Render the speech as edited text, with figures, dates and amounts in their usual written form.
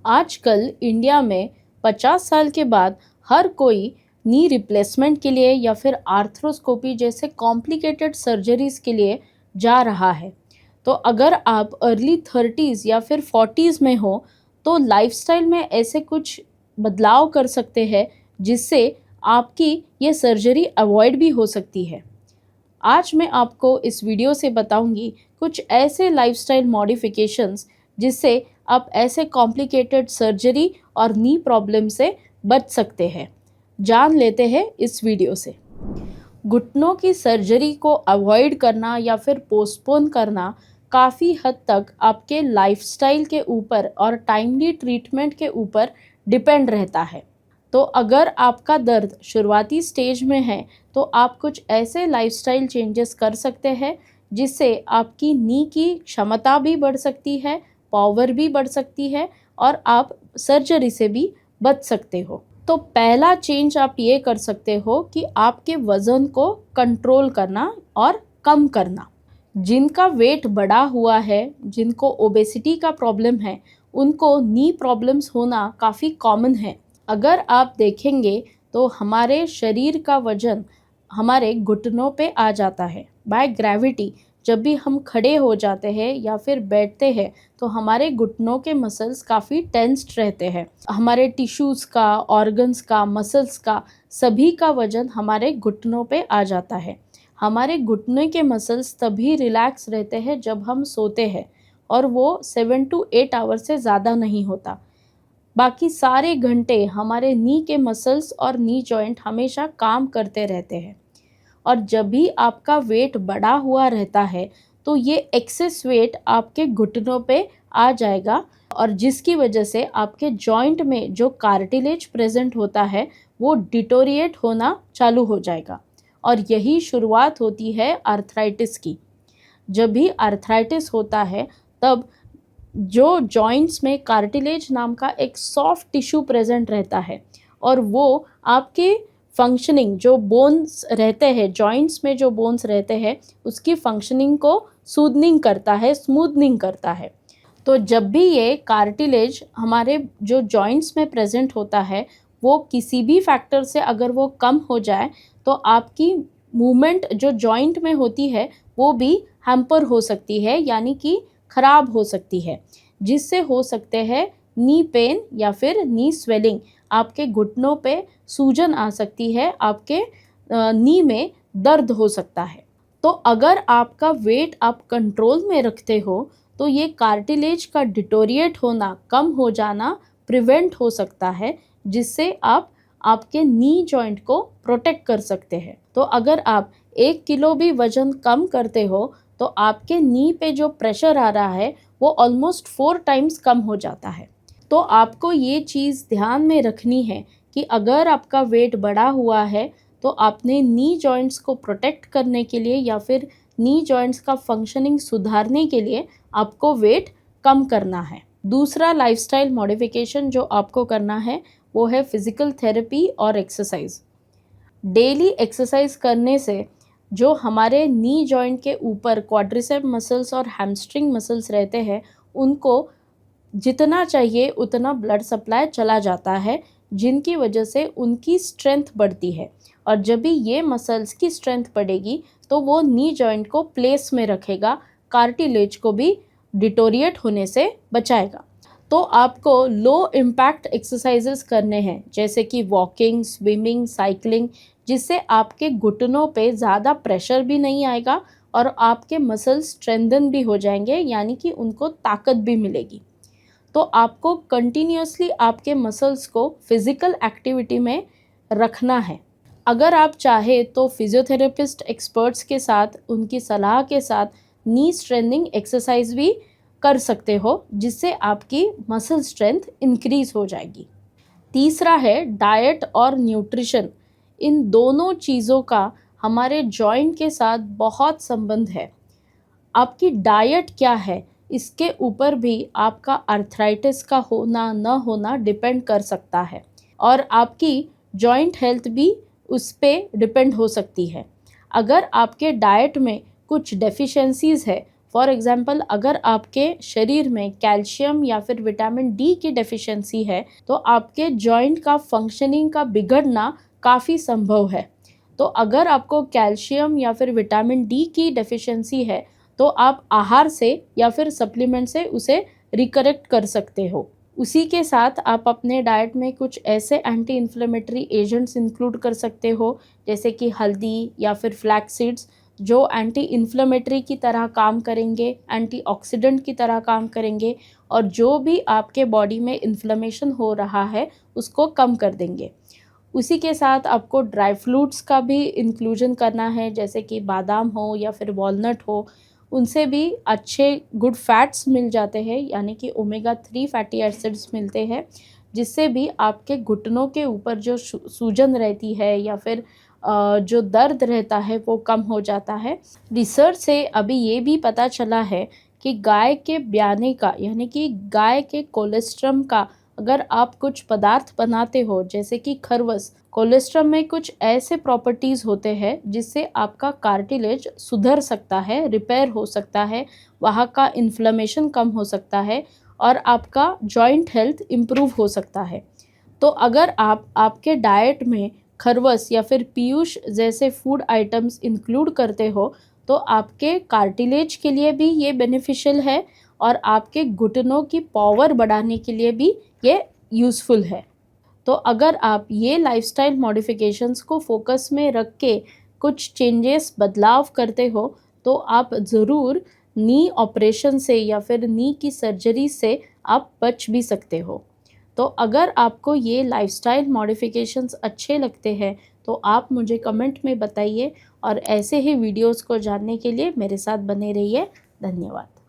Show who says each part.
Speaker 1: आजकल इंडिया में 50 साल के बाद हर कोई नी रिप्लेसमेंट के लिए या फिर आर्थ्रोस्कोपी जैसे कॉम्प्लिकेटेड सर्जरीज के लिए जा रहा है। तो अगर आप अर्ली 30s या फिर 40s में हो तो लाइफस्टाइल में ऐसे कुछ बदलाव कर सकते हैं जिससे आपकी ये सर्जरी अवॉइड भी हो सकती है। आज मैं आपको इस वीडियो से बताऊंगी कुछ ऐसे लाइफस्टाइल मॉडिफिकेशंस जिससे आप ऐसे कॉम्प्लिकेटेड सर्जरी और नी प्रॉब्लम से बच सकते हैं। जान लेते हैं इस वीडियो से। घुटनों की सर्जरी को अवॉइड करना या फिर पोस्टपोन करना काफ़ी हद तक आपके लाइफस्टाइल के ऊपर और टाइमली ट्रीटमेंट के ऊपर डिपेंड रहता है। तो अगर आपका दर्द शुरुआती स्टेज में है तो आप कुछ ऐसे लाइफस्टाइल चेंजेस कर सकते हैं जिससे आपकी नी की क्षमता भी बढ़ सकती है, पावर भी बढ़ सकती है और आप सर्जरी से भी बच सकते हो। तो पहला चेंज आप ये कर सकते हो कि आपके वज़न को कंट्रोल करना और कम करना। जिनका वेट बढ़ा हुआ है, जिनको ओबेसिटी का प्रॉब्लम है, उनको नी प्रॉब्लम्स होना काफ़ी कॉमन है। अगर आप देखेंगे तो हमारे शरीर का वज़न हमारे घुटनों पे आ जाता है बाय ग्रेविटी। जब भी हम खड़े हो जाते हैं या फिर बैठते हैं तो हमारे घुटनों के मसल्स काफ़ी टेंस्ड रहते हैं। हमारे टिश्यूज़ का, ऑर्गन्स का, मसल्स का, सभी का वज़न हमारे घुटनों पे आ जाता है। हमारे घुटने के मसल्स तभी रिलैक्स रहते हैं जब हम सोते हैं और वो 7 to 8 आवर्स से ज़्यादा नहीं होता। बाकी सारे घंटे हमारे नी के मसल्स और नी जॉइंट हमेशा काम करते रहते हैं। और जब भी आपका वेट बढ़ा हुआ रहता है तो ये एक्सेस वेट आपके घुटनों पे आ जाएगा और जिसकी वजह से आपके जॉइंट में जो कार्टिलेज प्रेजेंट होता है वो डिटोरिएट होना चालू हो जाएगा और यही शुरुआत होती है आर्थराइटिस की। जब भी आर्थराइटिस होता है तब जो जॉइंट्स में कार्टिलेज नाम का एक सॉफ्ट टिश्यू प्रेजेंट रहता है और वो आपके फंक्शनिंग, जो बोन्स रहते हैं जॉइंट्स में, जो बोन्स रहते हैं उसकी फंक्शनिंग को सूदनिंग करता है, स्मूदनिंग करता है। तो जब भी ये कार्टिलेज हमारे जो जॉइंट्स में प्रेजेंट होता है वो किसी भी फैक्टर से अगर वो कम हो जाए तो आपकी मूवमेंट जो जॉइंट में होती है वो भी हैम्पर हो सकती है, यानी कि ख़राब हो सकती है, जिससे हो सकते हैं नी पेन या फिर नी स्वेलिंग। आपके घुटनों पे सूजन आ सकती है, आपके नी में दर्द हो सकता है। तो अगर आपका वेट आप कंट्रोल में रखते हो तो ये कार्टिलेज का डिटोरिएट होना, कम हो जाना प्रिवेंट हो सकता है, जिससे आप आपके नी जॉइंट को प्रोटेक्ट कर सकते हैं। तो अगर आप 1 किलो भी वज़न कम करते हो तो आपके नी पे जो प्रेशर आ रहा है वो ऑलमोस्ट 4 टाइम्स कम हो जाता है। तो आपको ये चीज़ ध्यान में रखनी है कि अगर आपका वेट बढ़ा हुआ है तो आपने नी जॉइंट्स को प्रोटेक्ट करने के लिए या फिर नी जॉइंट्स का फंक्शनिंग सुधारने के लिए आपको वेट कम करना है। दूसरा लाइफस्टाइल मॉडिफिकेशन जो आपको करना है वो है फिज़िकल थेरेपी और एक्सरसाइज। डेली एक्सरसाइज करने से जो हमारे नी जॉइंट के ऊपर क्वाड्रिसेप मसल्स और हैमस्ट्रिंग मसल्स रहते हैं उनको जितना चाहिए उतना ब्लड सप्लाई चला जाता है, जिनकी वजह से उनकी स्ट्रेंथ बढ़ती है। और जब भी ये मसल्स की स्ट्रेंथ बढ़ेगी तो वो नी जॉइंट को प्लेस में रखेगा, कार्टिलेज को भी डिटोरिएट होने से बचाएगा। तो आपको लो इम्पैक्ट एक्सरसाइजेस करने हैं जैसे कि वॉकिंग, स्विमिंग, साइकिलिंग, जिससे आपके घुटनों पे ज़्यादा प्रेशर भी नहीं आएगा और आपके मसल्स स्ट्रेंथन भी हो जाएंगे, यानी कि उनको ताकत भी मिलेगी। तो आपको कंटिन्यूअसली आपके मसल्स को फिज़िकल एक्टिविटी में रखना है। अगर आप चाहे तो फिजियोथेरेपिस्ट एक्सपर्ट्स के साथ, उनकी सलाह के साथ नी स्ट्रेंथनिंग एक्सरसाइज भी कर सकते हो, जिससे आपकी मसल स्ट्रेंथ इंक्रीज हो जाएगी। तीसरा है डाइट और न्यूट्रिशन। इन दोनों चीज़ों का हमारे जॉइंट के साथ बहुत संबंध है। आपकी डाइट क्या है इसके ऊपर भी आपका आर्थराइटिस का होना न होना डिपेंड कर सकता है और आपकी जॉइंट हेल्थ भी उस पर डिपेंड हो सकती है। अगर आपके डाइट में कुछ डेफिशिएंसीज है, फॉर एग्ज़ाम्पल अगर आपके शरीर में कैल्शियम या फिर विटामिन डी की डेफिशिएंसी है तो आपके जॉइंट का फंक्शनिंग का बिगड़ना काफ़ी संभव है। तो अगर आपको कैल्शियम या फिर विटामिन डी की डेफिशिएंसी है तो आप आहार से या फिर सप्लीमेंट से उसे रिकरेक्ट कर सकते हो। उसी के साथ आप अपने डाइट में कुछ ऐसे एंटी इन्फ्लेमेटरी एजेंट्स इंक्लूड कर सकते हो जैसे कि हल्दी या फिर फ्लैक्स सीड्स, जो एंटी इन्फ्लेमेटरी की तरह काम करेंगे, एंटीऑक्सीडेंट की तरह काम करेंगे और जो भी आपके बॉडी में इन्फ्लेमेशन हो रहा है उसको कम कर देंगे। उसी के साथ आपको ड्राई फ्रूट्स का भी इंक्लूजन करना है जैसे कि बादाम हो या फिर वॉलनट हो, उनसे भी अच्छे गुड फैट्स मिल जाते हैं यानी कि ओमेगा 3 फैटी एसिड्स मिलते हैं, जिससे भी आपके घुटनों के ऊपर जो सूजन रहती है या फिर जो दर्द रहता है वो कम हो जाता है। रिसर्च से अभी ये भी पता चला है कि गाय के ब्याने का यानी कि गाय के कोलेस्ट्रम का अगर आप कुछ पदार्थ बनाते हो जैसे कि खरवस, कोलेस्ट्रम में कुछ ऐसे प्रॉपर्टीज़ होते हैं जिससे आपका कार्टिलेज सुधर सकता है, रिपेयर हो सकता है, वहाँ का इन्फ्लेमेशन कम हो सकता है और आपका जॉइंट हेल्थ इम्प्रूव हो सकता है। तो अगर आप आपके डाइट में खरवस या फिर पीयूष जैसे फूड आइटम्स इंक्लूड करते हो तो आपके कार्टिलेज के लिए भी ये बेनिफिशियल है और आपके घुटनों की पावर बढ़ाने के लिए भी ये यूज़फुल है। तो अगर आप ये लाइफस्टाइल मॉडिफिकेशंस को फोकस में रख के कुछ चेंजेस बदलाव करते हो तो आप ज़रूर नी ऑपरेशन से या फिर नी की सर्जरी से आप बच भी सकते हो। तो अगर आपको ये लाइफस्टाइल मॉडिफिकेशंस अच्छे लगते हैं तो आप मुझे कमेंट में बताइए और ऐसे ही वीडियोस को जानने के लिए मेरे साथ बने रहिए। धन्यवाद।